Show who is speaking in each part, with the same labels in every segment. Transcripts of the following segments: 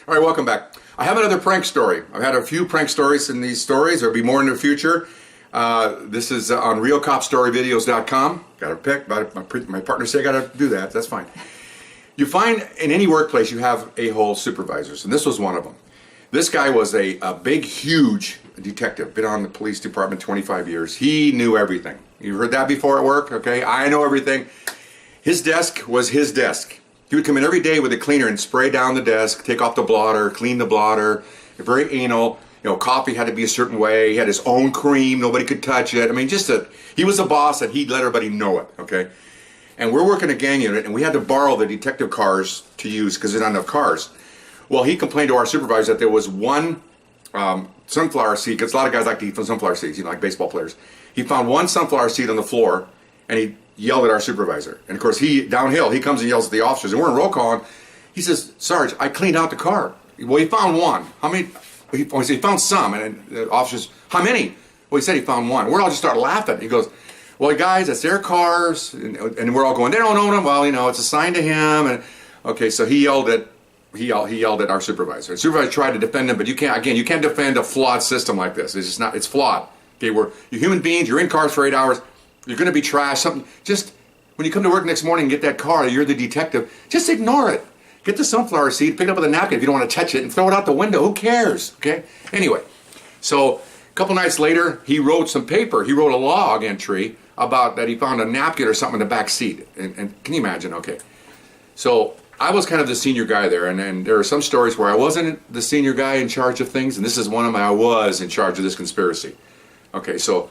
Speaker 1: All right, welcome back. I have another prank story. I've had a few prank stories in these stories. There'll be more in the future. This is on realcopstoryvideos.com. Got to pick. My partner said I got to do that. That's fine. You find in any workplace you have a-hole supervisors, and this was one of them. This guy was a big, huge detective. Been on the police department 25 years. He knew everything. You heard that before at work? Okay, I know everything. His desk was his desk. He would come in every day with a cleaner and spray down the desk, take off the blotter, clean the blotter. Very anal. You know, coffee had to be a certain way. He had his own cream. Nobody could touch it. I mean, he was a boss and he'd let everybody know it, okay? And we're working a gang unit and we had to borrow the detective cars to use because there's not enough cars. Well, he complained to our supervisor that there was one sunflower seed, because a lot of guys like to eat from sunflower seeds, you know, like baseball players. He found one sunflower seed on the floor and he yelled at our supervisor. And of course, downhill, he comes and yells at the officers, and we're in roll call, and he says, "Sarge, I cleaned out the car." Well, he found one. How many? He found some, and the officers, "How many?" Well, he said he found one. We're all just started laughing. He goes, "Well, guys, it's their cars," and we're all going, "They don't own them." Well, you know, it's assigned to him. And okay, so he yelled at our supervisor. The supervisor tried to defend him, but you can't defend a flawed system like this. It's just not. It's flawed. Okay, you're human beings. You're in cars for 8 hours. You're going to be trashed. Something. Just when you come to work next morning and get that car, you're the detective. Just ignore it. Get the sunflower seed, pick it up with a napkin if you don't want to touch it, and throw it out the window. Who cares? Okay. Anyway, so a couple nights later, he wrote some paper. He wrote a log entry about that he found a napkin or something in the back seat. And can you imagine? Okay. So I was kind of the senior guy there, and there are some stories where I wasn't the senior guy in charge of things, and this is one of them. I was in charge of this conspiracy. Okay, so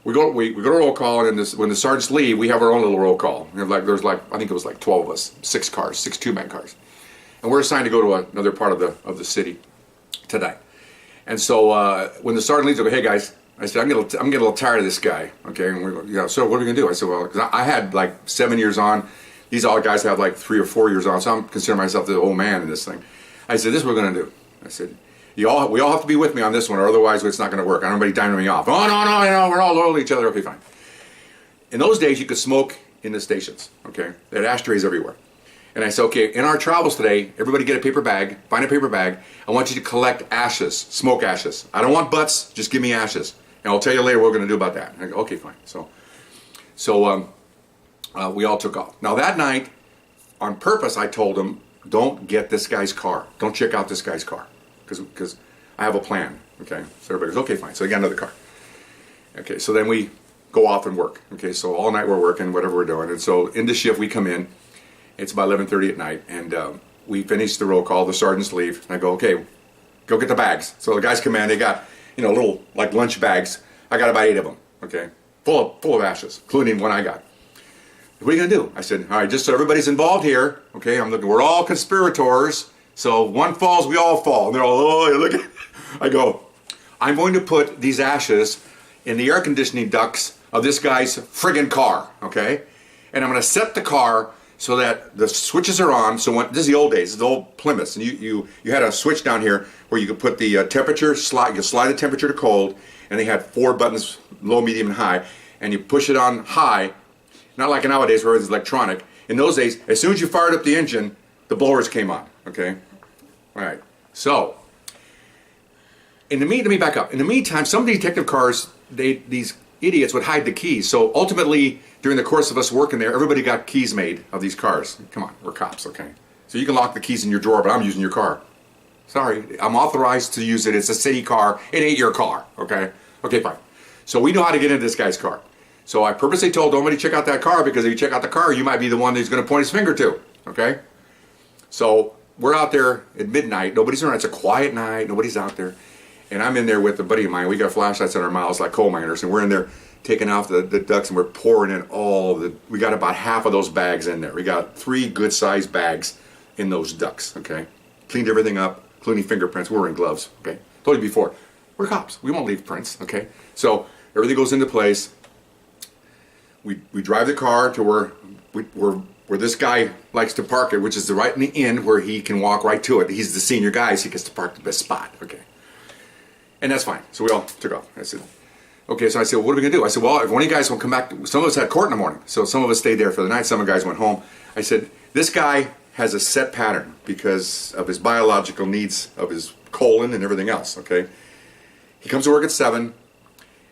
Speaker 1: we go to roll call, and when the sergeants leave, we have our own little roll call. There's I think it was like 12 of us, 6 two-man cars, and we're assigned to go to another part of the city today. And so when the sergeant leaves, I go, "Hey guys," I said, I'm getting a little tired of this guy. Okay, and we go, "Yeah, so what are we gonna do?" I said, "Well, because I had like 7 years on. These all guys have like 3 or 4 years on, so I'm considering myself the old man in this thing." I said, "This is what we're gonna do." I said, we all have to be with me on this one, or otherwise it's not going to work. I don't want anybody timing me off. "Oh, no, you know, we're all loyal to each other." Okay, fine. In those days, you could smoke in the stations, okay? They had ashtrays everywhere. And I said, "Okay, in our travels today, everybody get a paper bag, find a paper bag. I want you to collect ashes, smoke ashes. I don't want butts, just give me ashes. And I'll tell you later what we're going to do about that." And I go, "Okay, fine." So we all took off. Now that night, on purpose, I told them, "Don't get this guy's car. Don't check out this guy's car. Because I have a plan." Okay, so everybody goes, "Okay, fine." So they got another car. Okay, so then we go off and work. Okay, so all night we're working, whatever we're doing. And so in the shift we come in. It's about 11:30 at night, and we finish the roll call. The sergeants leave, and I go, "Okay, go get the bags." So the guys come in. They got little like lunch bags. I got about 8 of them. Okay, full of ashes, including one I got. "What are you gonna do?" I said, "All right, just so everybody's involved here. Okay, I'm looking. We're all conspirators. So one falls, we all fall." And they're all, "Oh, you look at." I go, "I'm going to put these ashes in the air conditioning ducts of this guy's friggin' car, okay? And I'm going to set the car so that the switches are on. So this is the old days, the old Plymouths, and you had a switch down here where you could put the temperature, you could slide the temperature to cold, and they had 4 buttons, low, medium, and high, and you push it on high, not like nowadays where it's electronic. In those days, as soon as you fired up the engine, the blowers came on, okay? All right, so let me back up. In the meantime, some of the detective cars, these idiots would hide the keys. So ultimately, during the course of us working there, everybody got keys made of these cars. Come on, we're cops, okay? So you can lock the keys in your drawer, but I'm using your car. Sorry, I'm authorized to use it. It's a city car. It ain't your car, okay? Okay, fine. So we know how to get into this guy's car. So I purposely told nobody check out that car, because if you check out the car, you might be the one that he's going to point his finger to, okay? So we're out there at midnight. Nobody's around. It's a quiet night. Nobody's out there. And I'm in there with a buddy of mine. We got flashlights in our mouths like coal miners, and we're in there taking off the ducts, and we're pouring in we got about half of those bags in there. We got 3 good-sized bags in those ducts, okay? Cleaned everything up, including fingerprints. We're in gloves, okay? Told you before, we're cops. We won't leave prints, okay? So everything goes into place. We drive the car to where this guy likes to park it, which is right in the end where he can walk right to it. He's the senior guy, so he gets to park the best spot, okay? And that's fine. So we all took off. I said, okay, so I said, well, what are we going to do? I said, well, if one of you guys will come back, some of us had court in the morning, so some of us stayed there for the night, some of the guys went home. I said, this guy has a set pattern because of his biological needs of his colon and everything else, okay? He comes to work at 7.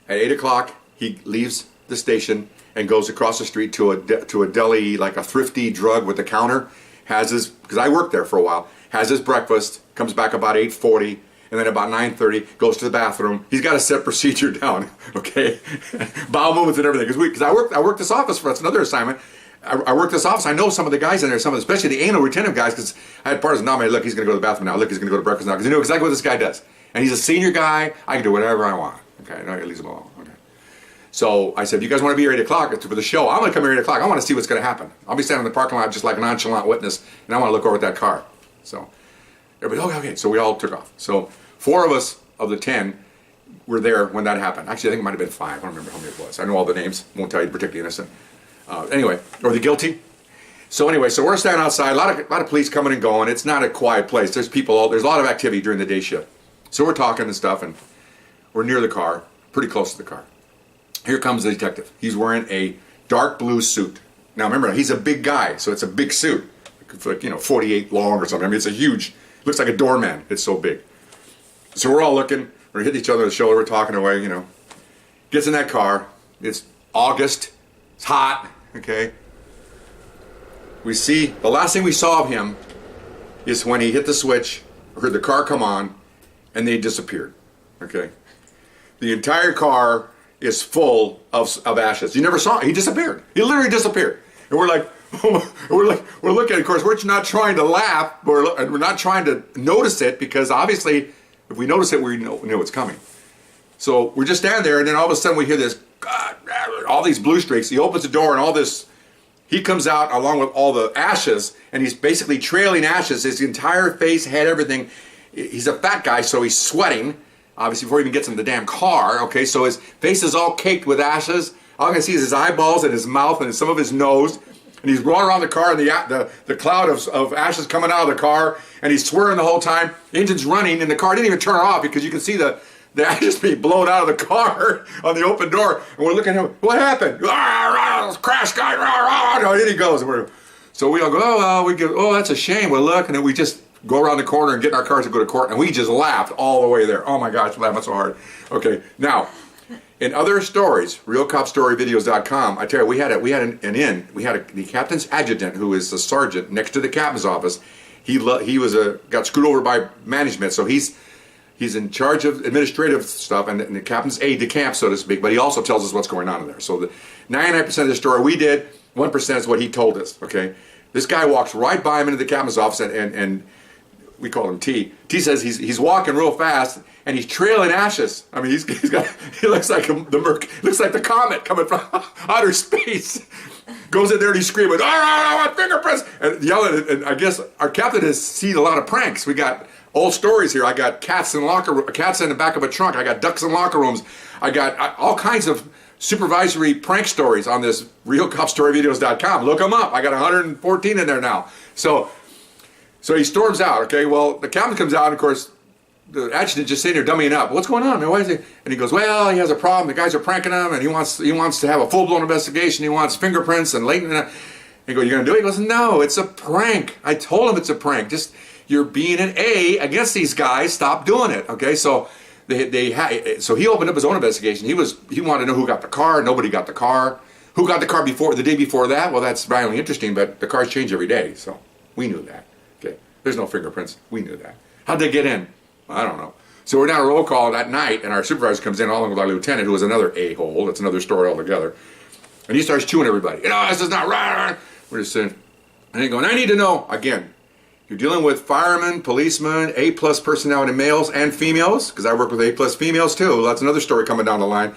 Speaker 1: At 8 o'clock, he leaves the station and goes across the street to a deli, like a thrifty drug with a counter, has his, because I worked there for a while, has his breakfast, comes back about 8:40, and then about 9:30 goes to the bathroom. He's got a set procedure down, okay? Bowel movements and everything. Because I worked this office, that's another assignment. I worked this office. I know some of the guys in there, especially the anal retentive guys, because I had partners nominate, look, he's going to go to the bathroom now. Look, he's going to go to breakfast now. Because he knew exactly what this guy does. And he's a senior guy. I can do whatever I want. Okay, no, leave him alone. Okay. So I said, you guys want to be here at 8 o'clock for the show? I'm going to come here at 8 o'clock. I want to see what's going to happen. I'll be standing in the parking lot just like a nonchalant witness, and I want to look over at that car. So everybody, okay. So we all took off. So 4 of us of the 10 were there when that happened. Actually, I think it might have been 5. I don't remember how many it was. I know all the names. Won't tell you particularly innocent. Anyway, or the guilty. So anyway, so we're standing outside. A lot of police coming and going. It's not a quiet place. There's people. There's a lot of activity during the day shift. So we're talking and stuff, and we're near the car, pretty close to the car. Here comes the detective. He's wearing a dark blue suit. Now remember, he's a big guy, so it's a big suit, like 48 long or something. I mean, it's a huge. Looks like a doorman. It's so big. So we're all looking. We're hitting each other on the shoulder. We're talking away. Gets in that car. It's August. It's hot. Okay. We see the last thing we saw of him is when he hit the switch, heard the car come on, and they disappeared. Okay. The entire car is full of ashes. You never saw it. He disappeared. He literally disappeared. And we're like, we're looking. Of course, we're not trying to laugh. We're not trying to notice it because obviously, if we notice it, we know it's coming. So we're just standing there, and then all of a sudden we hear this, God, all these blue streaks. He opens the door, and all this. He comes out along with all the ashes, and he's basically trailing ashes. His entire face, head, everything. He's a fat guy, so he's sweating. Obviously, before he even gets in the damn car. Okay, so his face is all caked with ashes. All I can see is his eyeballs and his mouth and some of his nose. And he's rolling around the car, and the cloud of ashes coming out of the car, and he's swearing the whole time. The engine's running, and the car didn't even turn off because you can see the ashes being blown out of the car on the open door. And we're looking at him. What happened? Crash guy. And then he goes. So we all go, oh, well, we go, oh, that's a shame. Well, look, and then we just go around the corner and get in our cars to go to court, and we just laughed all the way there. Oh my gosh, we're laughing so hard. Okay, now, in other stories, RealCopStoryVideos.com, I tell you, we had the captain's adjutant, who is the sergeant next to the captain's office. He got screwed over by management, so he's in charge of administrative stuff and the captain's aide de camp, so to speak, but he also tells us what's going on in there. So the 99% of the story we did, 1% is what he told us, okay? This guy walks right by him into the captain's office, and we call him T. T says he's walking real fast, and he's trailing ashes. I mean, he looks like looks like the comet coming from outer space. Goes in there and he's screaming, I want fingerprints, and yelling. And I guess our captain has seen a lot of pranks. We got old stories here. I got cats in the back of a trunk. I got ducks in locker rooms. I got all kinds of supervisory prank stories on this RealCopStoryVideos.com. Look them up. I got 114 in there now. So he storms out. Okay, well, the captain comes out, and of course, the adjutant just sitting there dummying up. What's going on, man? Why is he? And he goes, well, he has a problem. The guys are pranking him, and he wants to have a full-blown investigation. He wants fingerprints and latent. And he goes, you're going to do it? He goes, no, it's a prank. I told him it's a prank. Just, you're being an A against these guys. Stop doing it. Okay, so so he opened up his own investigation. He wanted to know who got the car. Nobody got the car. Who got the car the day before that? Well, that's violently interesting, but the cars change every day, so we knew that. Okay, there's no fingerprints. We knew that. How'd they get in? I don't know. So we're down a roll call that night, and our supervisor comes in along with our lieutenant, who was another a-hole. That's another story altogether. And he starts chewing everybody. This is not right. We're just saying, and he's going, I need to know, again, you're dealing with firemen, policemen, A-plus personality males and females, because I work with A-plus females too. That's another story coming down the line.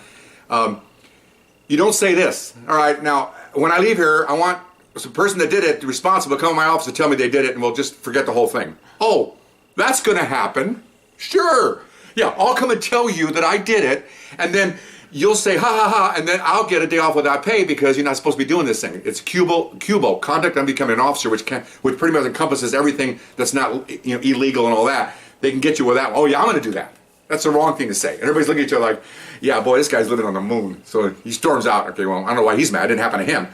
Speaker 1: You don't say this. All right, now, when I leave here, I want the person that did it, responsible, to come to my office and tell me they did it, and we'll just forget the whole thing. Oh, that's going to happen. Sure. Yeah, I'll come and tell you that I did it, and then you'll say, ha, ha, ha, and then I'll get a day off without pay because you're not supposed to be doing this thing. It's CUBO, conduct on becoming an officer, which pretty much encompasses everything that's not illegal and all that. They can get you with that. Oh, yeah, I'm going to do that. That's the wrong thing to say. And everybody's looking at each other like, yeah, boy, this guy's living on the moon. So he storms out. Okay, well, I don't know why he's mad. It didn't happen to him.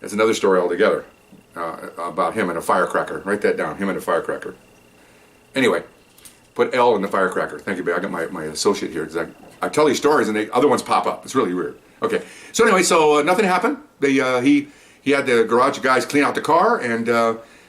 Speaker 1: That's another story altogether. about him and a firecracker. Write that down, him and a firecracker. Anyway, put L in the firecracker. Thank you, babe. I got my associate here. I tell these stories and other ones pop up. It's really weird. Okay, so anyway, nothing happened. He had the garage guys clean out the car, and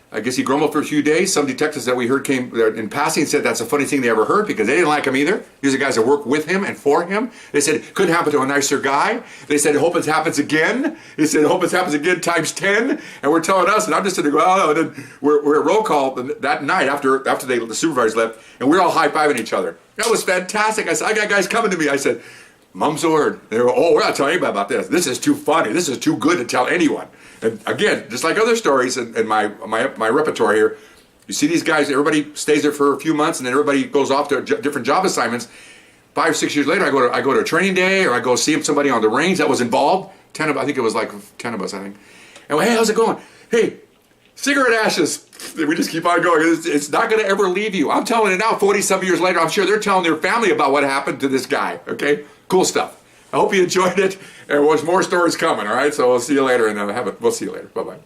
Speaker 1: I guess he grumbled for a few days. Some detectives that we heard came in passing said that's the funniest thing they ever heard because they didn't like him either. These are guys that work with him and for him. They said it couldn't happen to a nicer guy. They said hope it happens again. They said hope it happens again times 10. And we're telling us, and I'm just sitting there going, oh, and then we're at roll call that night after the supervisors left, and we're all high-fiving each other. That was fantastic. I said, I got guys coming to me. I said, Mum's the word. They were, oh, we're not telling anybody about this. This is too funny. This is too good to tell anyone. And again, just like other stories in my repertoire here, you see these guys, everybody stays there for a few months and then everybody goes off to different job assignments. 5 or 6 years later, I go to a training day or I go see somebody on the range that was involved. I think it was like 10 of us, I think. And hey, how's it going? Hey, cigarette ashes. We just keep on going. It's not going to ever leave you. I'm telling you now, 40-some years later, I'm sure they're telling their family about what happened to this guy, okay? Cool stuff. I hope you enjoyed it. And there's more stories coming, all right? So we'll see you later, and we'll see you later. Bye-bye.